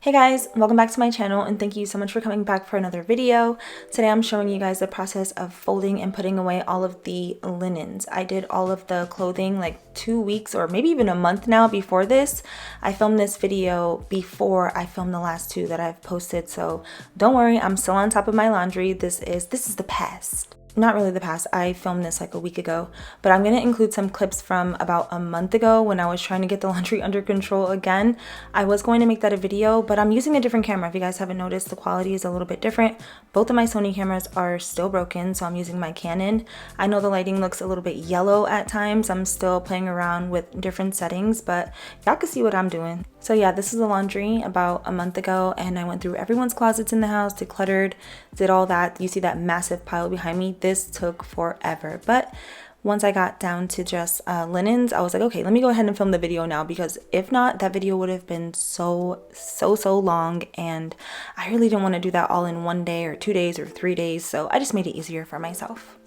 Hey guys, welcome back to my channel and thank you so much for coming back for another video. Today I'm showing you guys the process of folding and putting away all of the linens. I did all of the clothing like 2 weeks or maybe even a month now before this. I filmed this video before I filmed the last two that I've posted, so don't worry, I'm still on top of my laundry. This is the past. Not really the past, I filmed this like a week ago, but I'm gonna include some clips from about a month ago when I was trying to get the laundry under control again. I was going to make that a video, but I'm using a different camera. If you guys haven't noticed, the quality is a little bit different. Both of my Sony cameras are still broken, so I'm using my Canon. I know the lighting looks a little bit yellow at times. I'm still playing around with different settings, but y'all can see what I'm doing. So yeah, this is the laundry about a month ago, and I went through everyone's closets in the house, decluttered, did all that. You see that massive pile behind me? This took forever, but once I got down to just linens, I was like, okay, let me go ahead and film the video now, because if not, that video would have been so long, and I really didn't want to do that all in 1 day or 2 days or 3 days, so I just made it easier for myself.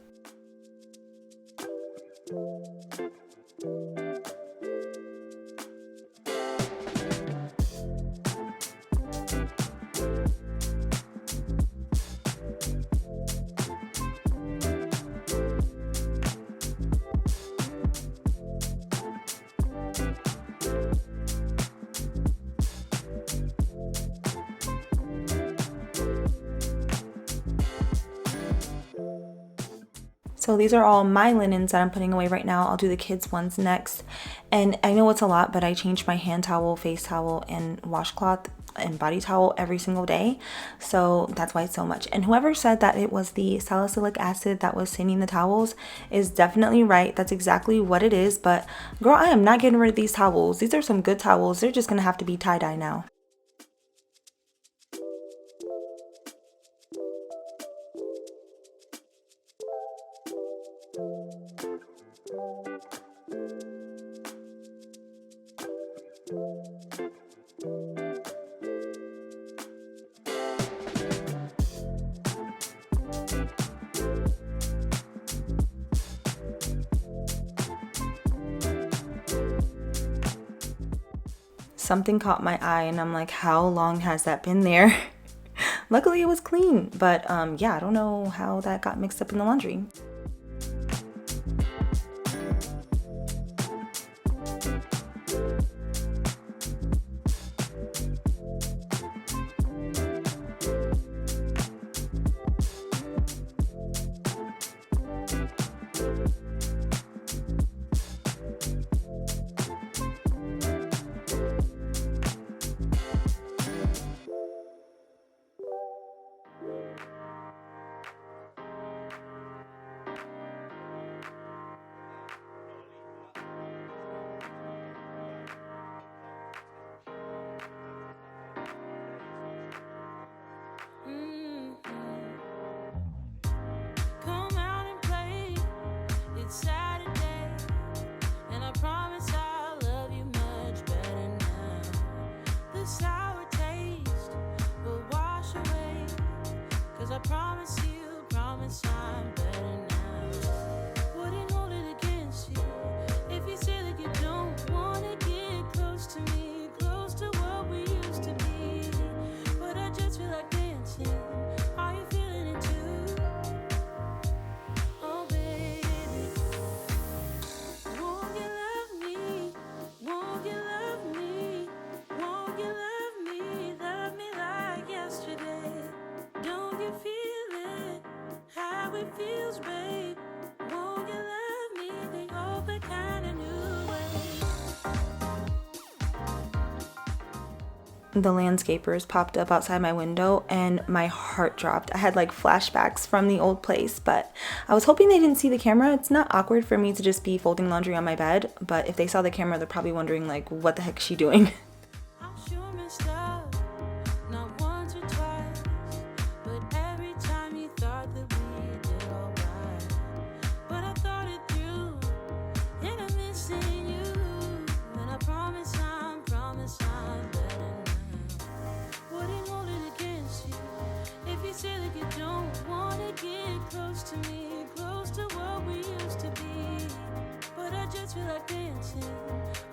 So these are all my linens that I'm putting away right now. I'll do the kids' ones next. And I know it's a lot, but I change my hand towel, face towel, and washcloth and body towel every single day. So that's why it's so much. And whoever said that it was the salicylic acid that was staining the towels is definitely right. That's exactly what it is. But girl, I am not getting rid of these towels. These are some good towels. They're just gonna have to be tie-dye now. Something caught my eye and I'm like, how long has that been there? Luckily it was clean, but yeah, I don't know how that got mixed up in the laundry. The landscapers popped up outside my window and my heart dropped. I had like flashbacks from the old place, but I was hoping they didn't see the camera. It's not awkward for me to just be folding laundry on my bed, but if they saw the camera, they're probably wondering like, what the heck is she doing?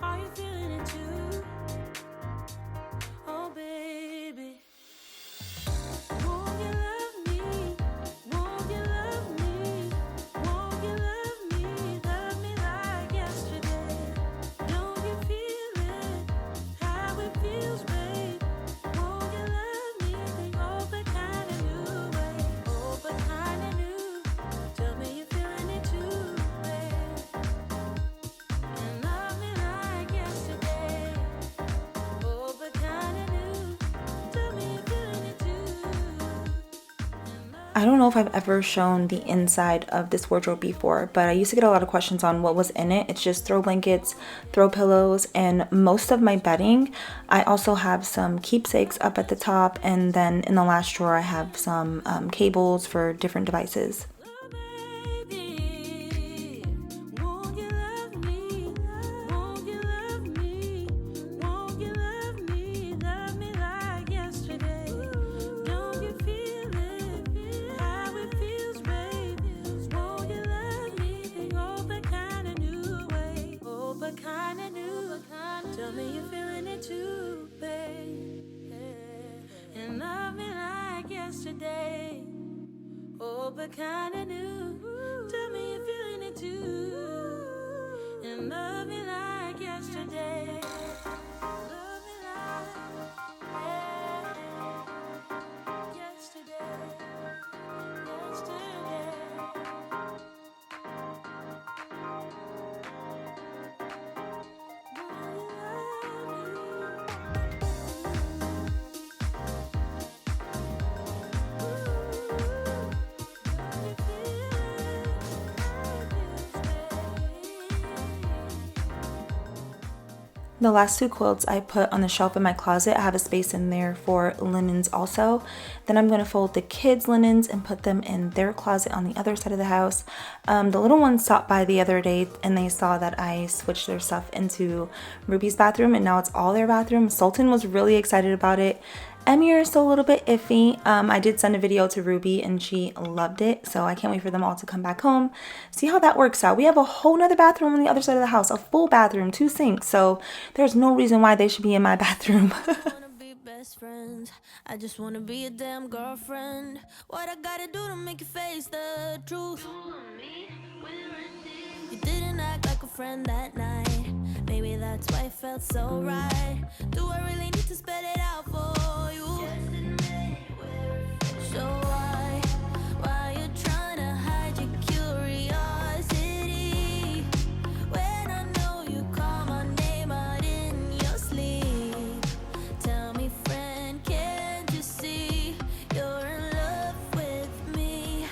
Are you feeling it too? Oh baby. I don't know if I've ever shown the inside of this wardrobe before, but I used to get a lot of questions on what was in it. It's just throw blankets, throw pillows, and most of my bedding. I also have some keepsakes up at the top, and then in the last drawer I have some cables for different devices. Tell me you're feeling it too, babe. And love me like yesterday. Oh, but kinda new. Tell me you're feeling it too. And love me like yesterday. Love me like yesterday. Yesterday. The last two quilts I put on the shelf in my closet. I have a space in there for linens also. Then I'm going to fold the kids' linens and put them in their closet on the other side of the house. The little ones stopped by the other day and they saw that I switched their stuff into Ruby's bathroom, and now it's all their bathroom. Sultan was really excited about it. Emir is still a little bit iffy. I did send a video to Ruby and she loved it, so I can't wait for them all to come back home. See how that works out. We have a whole nother bathroom on the other side of the house, a full bathroom, 2 sinks, so there's no reason why they should be in my bathroom. I just wanna be a damn girlfriend. What I gotta do to make you face the truth? You didn't act like a friend that night. Maybe that's why it felt so right. Do I really need to spell it out for you? So why you trying to hide your curiosity when I know you call my name out in your sleep? Tell me, friend, can't you see you're in love with me?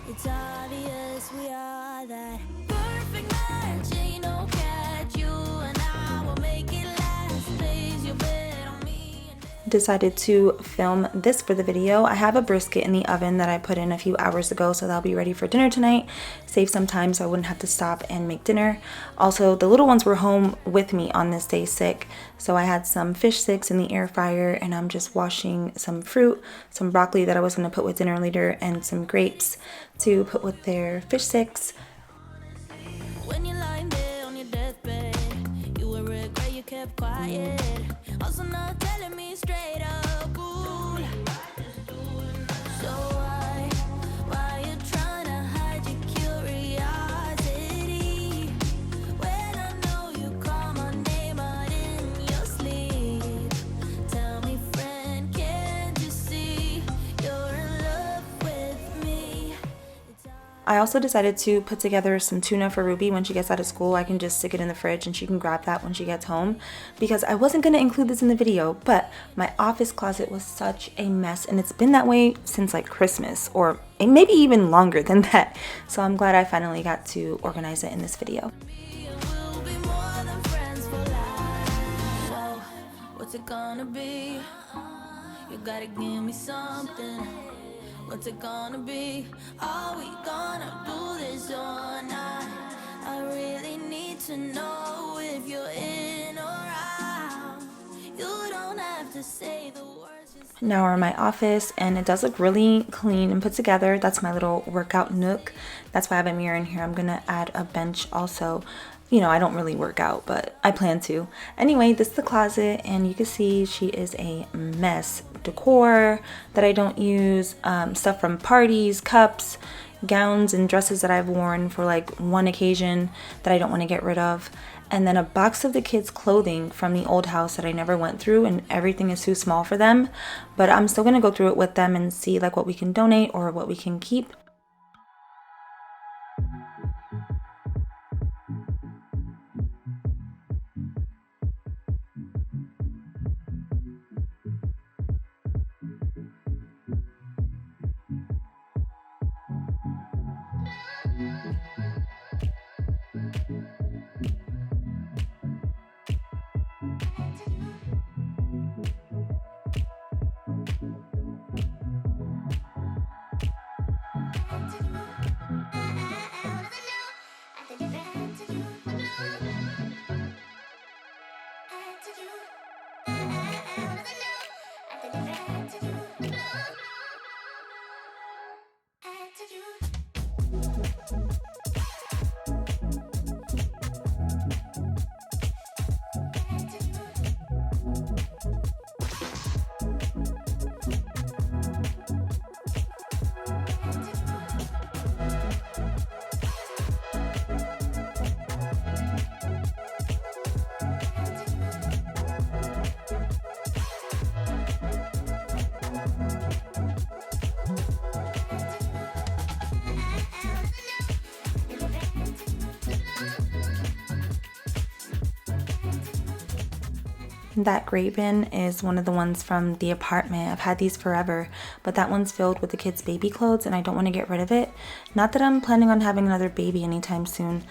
It's obvious we are that perfect match. Ain't no catch, you and I will make it last. Place your bet on me. Decided to film this for the video. I have a brisket in the oven that I put in a few hours ago, so that'll be ready for dinner tonight. Save some time so I wouldn't have to stop and make dinner. Also, the little ones were home with me on this day sick, so I had some fish sticks in the air fryer, and I'm just washing some fruit, some broccoli that I was going to put with dinner later, and some grapes to put with their fish sticks. When you're lying there on your deathbed, you will regret you kept quiet. Also not telling me straight up, ooh. So why you trying to hide your curiosity when I know you call my name out in your sleep? Tell me, friend, can't you see you're in love with me? I also decided to put together some tuna for Ruby when she gets out of school. I can just stick it in the fridge and she can grab that when she gets home, because I wasn't going to include this in the video, but my office closet was such a mess, and it's been that way since like Christmas, or maybe even longer than that. So I'm glad I finally got to organize it in this video. We'll be more than friends for life. So, what's it gonna be? You gotta give me something. What's it gonna be? Are we gonna do this or not? I really need to know if you're in or out. You don't have to say the words. Now we're in my office, and it does look really clean and put together. That's my little workout nook. That's why I have a mirror in here. I'm gonna add a bench also. You know, I don't really work out, but I plan to. Anyway, this is the closet, and you can see she is a mess. Decor that I don't use, stuff from parties, cups, gowns and dresses that I've worn for like one occasion that I don't want to get rid of. And then a box of the kids' clothing from the old house that I never went through, and everything is too small for them. But I'm still going to go through it with them and see like what we can donate or what we can keep. That gray bin is one of the ones from the apartment. I've had these forever, but that one's filled with the kids' baby clothes and I don't want to get rid of it. Not that I'm planning on having another baby anytime soon,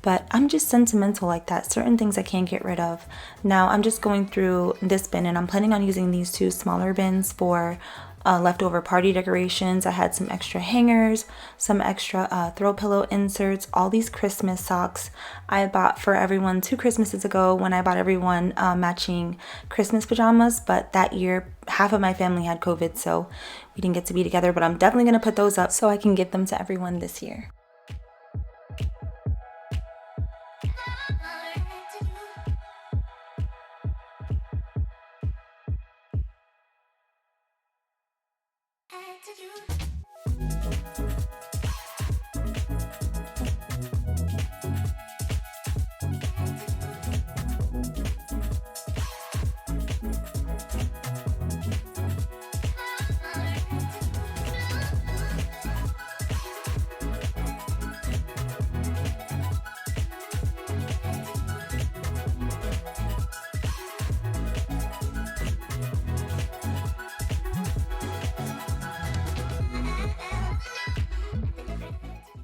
but I'm just sentimental like that. Certain things I can't get rid of. Now I'm just going through this bin and I'm planning on using these two smaller bins for leftover party decorations. I had some extra hangers, some extra throw pillow inserts, all these Christmas socks I bought for everyone 2 Christmases ago when I bought everyone matching Christmas pajamas, but that year half of my family had COVID, so we didn't get to be together, but I'm definitely going to put those up so I can give them to everyone this year.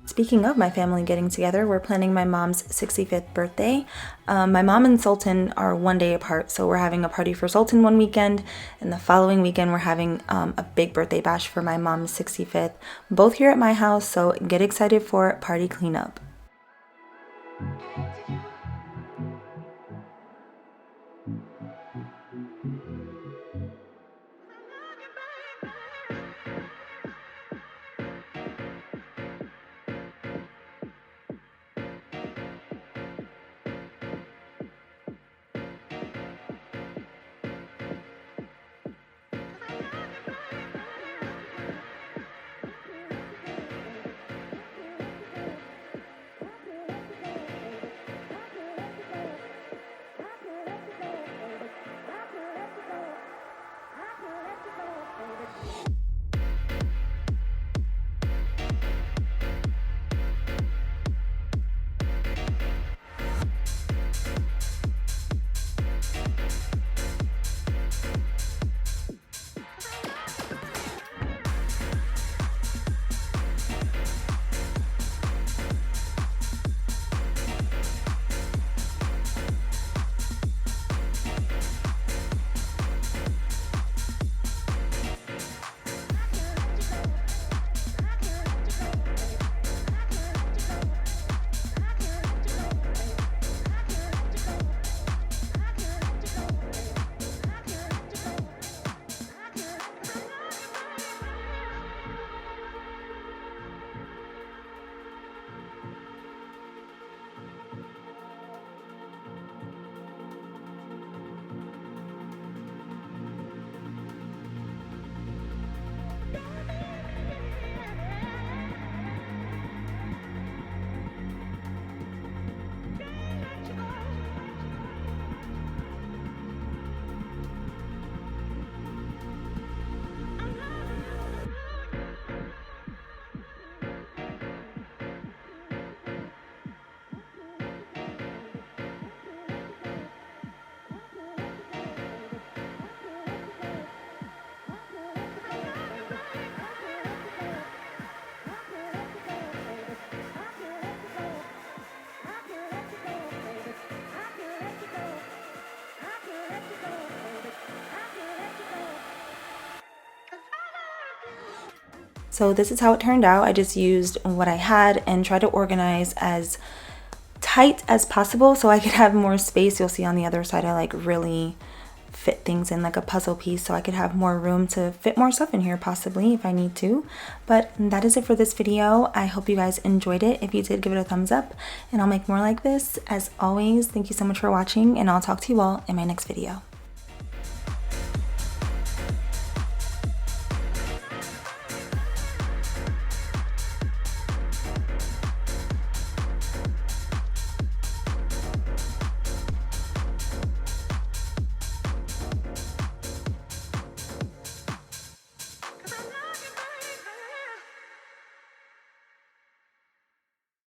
Speaking of my family getting together, we're planning my mom's 65th birthday. My mom and Sultan are 1 day apart, so we're having a party for Sultan one weekend, and the following weekend we're having a big birthday bash for my mom's 65th, both here at my house, so get excited for party cleanup. So this is how it turned out. I just used what I had and tried to organize as tight as possible so I could have more space. You'll see on the other side I like really fit things in like a puzzle piece so I could have more room to fit more stuff in here possibly if I need to. But that is it for this video. I hope you guys enjoyed it. If you did, give it a thumbs up and I'll make more like this. As always, thank you so much for watching and I'll talk to you all in my next video.